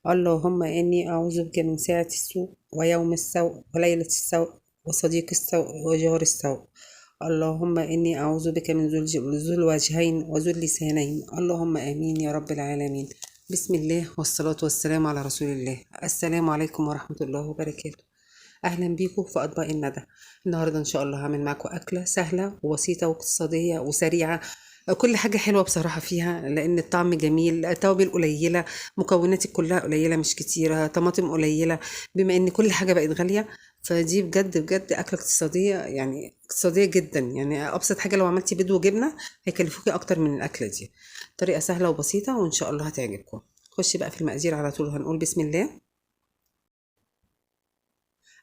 اللهم إني أعوذ بك من ساعة السوء ويوم السوء وليلة السوء وصديق السوء وجار السوء. اللهم إني أعوذ بك من ذو الوجهين وذو اللسانين. اللهم آمين يا رب العالمين. بسم الله والصلاة والسلام على رسول الله. السلام عليكم ورحمة الله وبركاته. أهلا بيكم في أطباق الندى. النهاردة إن شاء الله هعمل معاكم أكلة سهلة وبسيطة واقتصادية وسريعة. كل حاجة حلوة بصراحة فيها، لأن الطعم جميل، توابل قليلة، مكوناتي كلها قليلة مش كتيرة، طماطم قليلة. بما إن كل حاجة بقت غالية، فدي بجد بجد أكلة اقتصادية، يعني اقتصادية جدا. يعني أبسط حاجة لو عملتي بيض وجبنة هيكلفوكي أكتر من الأكلة دي. طريقة سهلة وبسيطة وإن شاء الله هتعجبكم. خشي بقى في المقادير على طول، هنقول بسم الله.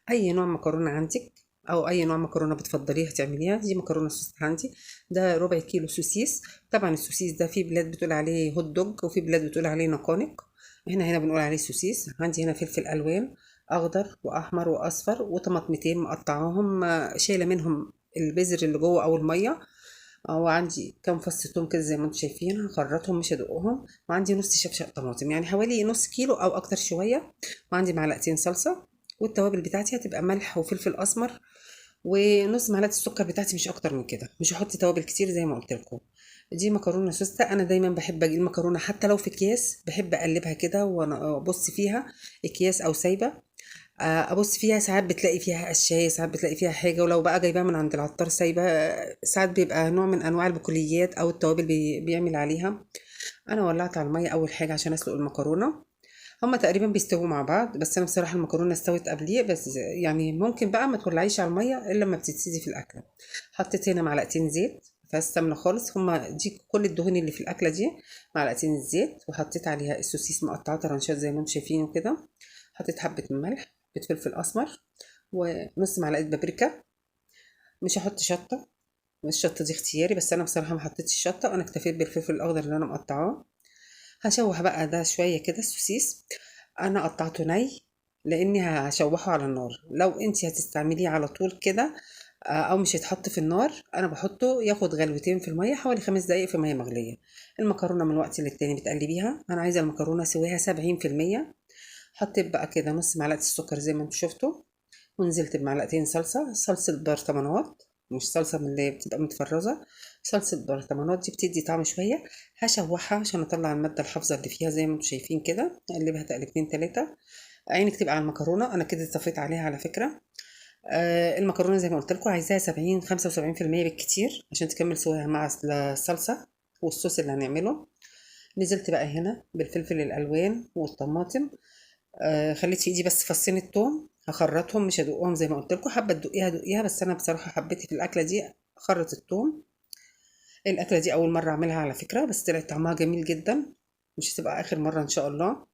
اي نوع مكرونه عندك او اي نوع مكرونه بتفضليها تعمليها، دي مكرونه سوسيس عندي. ده ربع كيلو سوسيس. طبعا السوسيس ده في بلاد بتقول عليه هوت دوج وفي بلاد بتقول عليه نقانق. احنا هنا بنقول عليه سوسيس. عندي هنا فلفل الوان اخضر واحمر واصفر وطماطمتين مقطعاهم، شايله منهم البذر اللي جوه او الميه. وعندي كام فص توم كده زي ما انتم شايفين، هخرطهم مش هدقهم. وعندي نص شفشق طماطم، يعني حوالي نص كيلو او اكتر شويه. وعندي معلقتين صلصه. والتوابل بتاعتي هتبقى ملح وفلفل اسمر ونص معلقه السكر بتاعتي، مش اكتر من كده. مش هحط توابل كتير زي ما قلت لكم. دي مكرونه سوسته. انا دايما بحب اجيب المكرونه حتى لو في اكياس، بحب اقلبها كده وانا ابص فيها اكياس او سايبه. ابص فيها، ساعات بتلاقي فيها قشايه، ساعات بتلاقي فيها حاجه. ولو بقى جايباها من عند العطار سايبه، ساعات بيبقى نوع من انواع البقوليات او التوابل بيعمل عليها. انا ولعت على الميه اول حاجه عشان اسلق المكرونه. هما تقريبا بيستووا مع بعض، بس انا بصراحه المكرونه استوت قبليه. بس يعني ممكن بقى ما تولعيش على الميه الا لما بتبتدي في الاكله. حطيت هنا معلقتين زيت، فيهاش سمنه خالص، هما دي كل الدهون اللي في الاكله دي. معلقتين الزيت، وحطيت عليها السوسيس مقطعه طرنشات زي ما انتم شايفين كده. حطيت حبه ملح، حبه فلفل اسمر، ونص معلقه بابريكا. مش هحط شطه، الشطه دي اختياري، بس انا بصراحه ما حطيتش شطه، انا اكتفيت بالفلفل الاخضر اللي انا مقطعاه. هشوح بقى ده شويه كده السوسيس. انا قطعته ني لاني هشوحه على النار. لو انتي هتستعمليه على طول كده او مش هيتحط في النار، انا بحطه ياخد غلوتين في الميه، حوالي 5 دقايق في ميه مغليه. المكرونه من وقت للتاني بتقلبيها. انا عايزه المكرونه سواها 70%. حطيت بقى كده نص معلقه السكر زي ما انتوا شفتوا، ونزلت بمعلقتين صلصة برطمانات، مش صلصة من اللي بتبقى متفرزة. صلصة برطمانات دي بتدي طعم شوية. هشوحها عشان اطلع المادة الحافظة اللي فيها زي ما انتم شايفين كده. اقلبها تقلبتين تلاتة. عينك تبقى على المكرونة. انا كده طفيت عليها على فكرة. المكرونة زي ما قلت لكم عايزاها 75% بالكتير عشان تكمل سواها مع الصلصة والصوص اللي هنعمله. نزلت بقى هنا بالفلفل الالوان والطماطم. خليت في ايدي بس فصين التوم، هخرطهم مش هدوقهم زي ما قلت لكم. حابه تدوقيها دوقيها، بس انا بصراحه حبيت في الاكله دي اخرط التوم. الاكله دي اول مره اعملها على فكره، بس طلعت طعمها جميل جدا. مش هتبقى اخر مره ان شاء الله.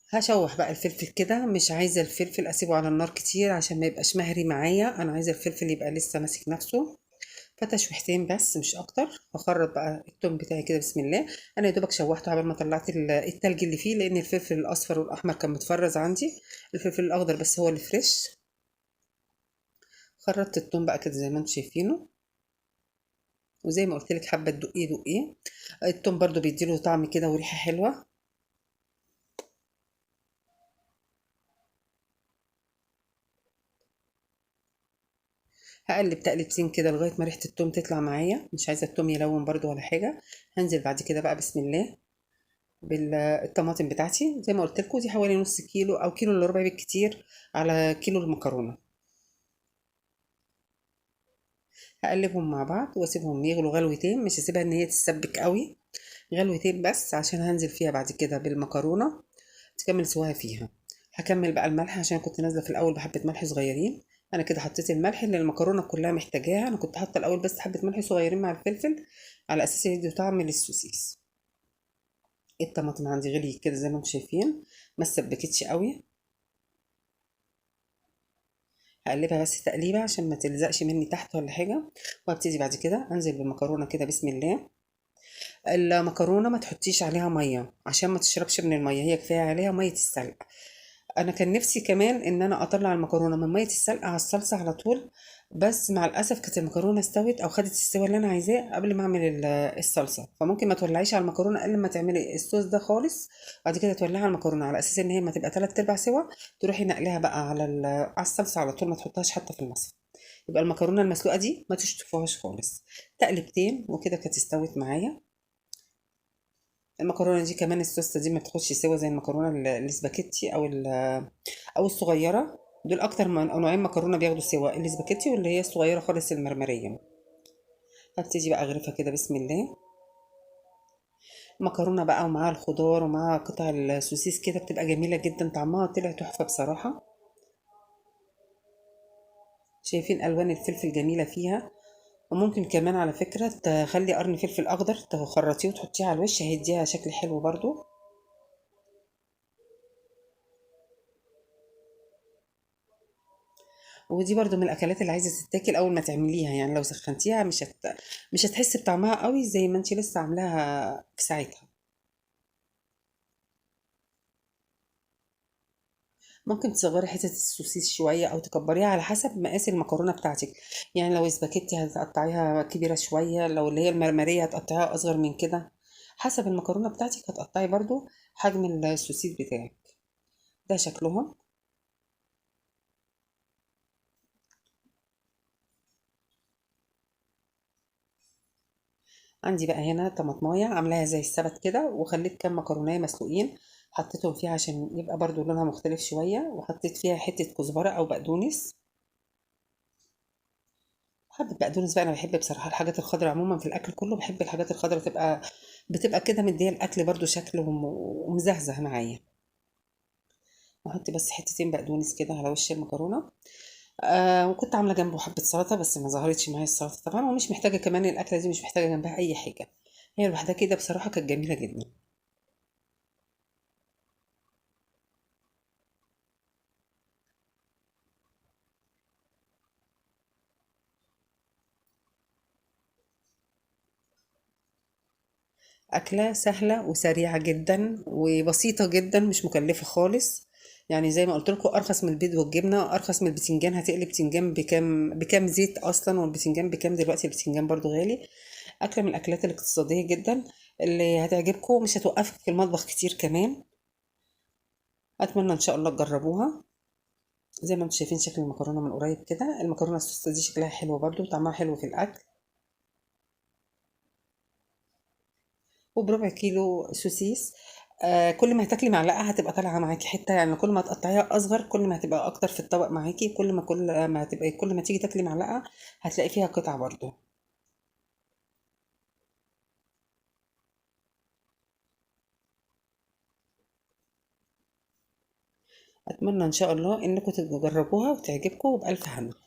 هشوح بقى الفلفل كده. مش عايزه الفلفل اسيبه على النار كتير عشان ما يبقاش مهري معايا، انا عايزه الفلفل يبقى لسه ماسك نفسه. فتشويحتين بس مش اكتر. هخرط بقى التوم بتاعي كده بسم الله. انا يا دوبك شوحته قبل ما طلعت التلج اللي فيه، لان الفلفل الاصفر والاحمر كان متفرز عندي. الفلفل الاخضر بس هو اللي فريش. خرطت التوم بقى كده زي ما انتم شايفينه. وزي ما قلت لك، حابه تدقيه دقيه. التوم برضو بيديله طعم كده وريحه حلوه. هقلب تقلبتين كده لغايه ما ريحه التوم تطلع معايا، مش عايزه التوم يلون برضو ولا حاجه. هنزل بعد كده بقى بسم الله بالطماطم بتاعتي. زي ما قلت لكم دي حوالي نص كيلو او كيلو الا ربع بالكتير على كيلو المكرونه. هقلبهم مع بعض واسيبهم يغلوا غلوتين، مش هسيبها ان هي تتسبك قوي. غلوتين بس عشان هنزل فيها بعد كده بالمكرونه تكمل سواها فيها. هكمل بقى الملح عشان كنت نازله في الاول بحبه ملح صغيرين. انا كده حطيت الملح اللي المكرونه كلها محتاجاها. انا كنت حاطه الاول بس حبه ملح صغيرين مع الفلفل على اساس يدوا طعم للسوسيس. الطماطم عندي غليت كده زي ما انتم شايفين، ما سبكتش قوي. هقلبها بس تقليبه عشان ما تلزقش مني تحت ولا حاجه. وابتدي بعد كده انزل بالمكرونه كده بسم الله. المكرونه ما تحطيش عليها ميه عشان ما تشربش من الميه، هي كفايه عليها ميه السلق. انا كان نفسي كمان ان انا اطلع المكرونه من ميه السلق على الصلصه على طول، بس مع الاسف كانت المكرونه استوت او خدت السوا اللي انا عايزاه قبل ما اعمل الصلصه. فممكن ما تولعيش على المكرونه الا لما تعملي الصوص ده خالص، بعد كده تولعي على المكرونه على اساس ان هي ما تبقى 3 ارباع سوا، تروحي نقلها بقى على الصلصه على طول، ما تحطهاش حتى في المصفى. يبقى المكرونه المسلوقه دي ما تشطفوهاش خالص، تقلبتين وكده كانت استوت معايا. المكرونه دي كمان السوسته دي ما بتاخدش سوا زي المكرونه الاسباجيتي او الصغيره. دول اكتر من نوعين مكرونه بياخدوا سوا، الاسباجيتي واللي هي الصغيره خالص المرمريه. هبتدي بقى اغرفها كده بسم الله. مكرونه بقى ومعاها الخضار ومعاها قطع السوسيس كده بتبقى جميله جدا، طعمها طلع تحفه بصراحه. شايفين الوان الفلفل جميله فيها. وممكن كمان على فكره تخلي قرن فلفل اخضر تخرطيه وتحطيه على الوش، هيديها شكل حلو برضو. ودي برضو من الاكلات اللي عايزه تتاكل اول ما تعمليها، يعني لو سخنتيها مش هتحسي بطعمها قوي زي ما انت لسه عاملاها في ساعتها. ممكن تصغري حتة السوسيس شوية أو تكبريها على حسب مقاس المكرونة بتاعتك. يعني لو سباكيتي هتقطعيها كبيرة شوية، لو اللي هي المرمرية هتقطعيها أصغر من كده، حسب المكرونة بتاعتك هتقطعي برضو حجم السوسيس بتاعك. ده شكلهم. عندي بقى هنا طماطمايه عاملاها زي السبت كده، وخليت كام مكرونية مسلوقين حطيتهم فيها عشان يبقى برضو لونها مختلف شوية، وحطيت فيها حتة كزبرة أو بقدونس. حبة بقدونس بقى، انا بحب بصراحة الحاجات الخضراء عموما في الاكل كله، بحب الحاجات الخضراء بتبقى كده مديه الاكل برضو شكل ومزهزه معايا. احط بس حتتين بقدونس كده على وش المكرونة. وكنت عاملة جنبه حبة سلطة بس ما ظهرتش معايا السلطة طبعا، ومش محتاجة كمان الاكلة دي، مش محتاجة جنبها اي حاجة. هي لوحدها كده بصراحة كانت جميلة جدا. أكلة سهلة وسريعة جدا وبسيطة جدا، مش مكلفة خالص. يعني زي ما قلت لكم أرخص من البيض والجبنة، أرخص من البتنجان. هتقلي بتنجان بكام زيت أصلا، والبتنجان بكام دلوقتي؟ البتنجان برضو غالي. أكلة من الأكلات الاقتصادية جدا اللي هتعجبكم، مش هتوقفك في المطبخ كتير كمان. أتمنى إن شاء الله تجربوها. زي ما انتم شايفين شكل المكرونة من قريب كده، المكرونة السوسة دي شكلها حلو برضو وطعمها حلو في الأكل. وبربع كيلو سوسيس. كل ما هتاكلي معلقه هتبقى طالعه معاكي حته، يعني كل ما تقطعيها اصغر كل ما هتبقى اكتر في الطبق معاكي، كل ما هتبقى كل ما تيجي تاكلي معلقه هتلاقي فيها قطع برضو. اتمنى ان شاء الله انكم تجربوها وتعجبكم وبالف هنا.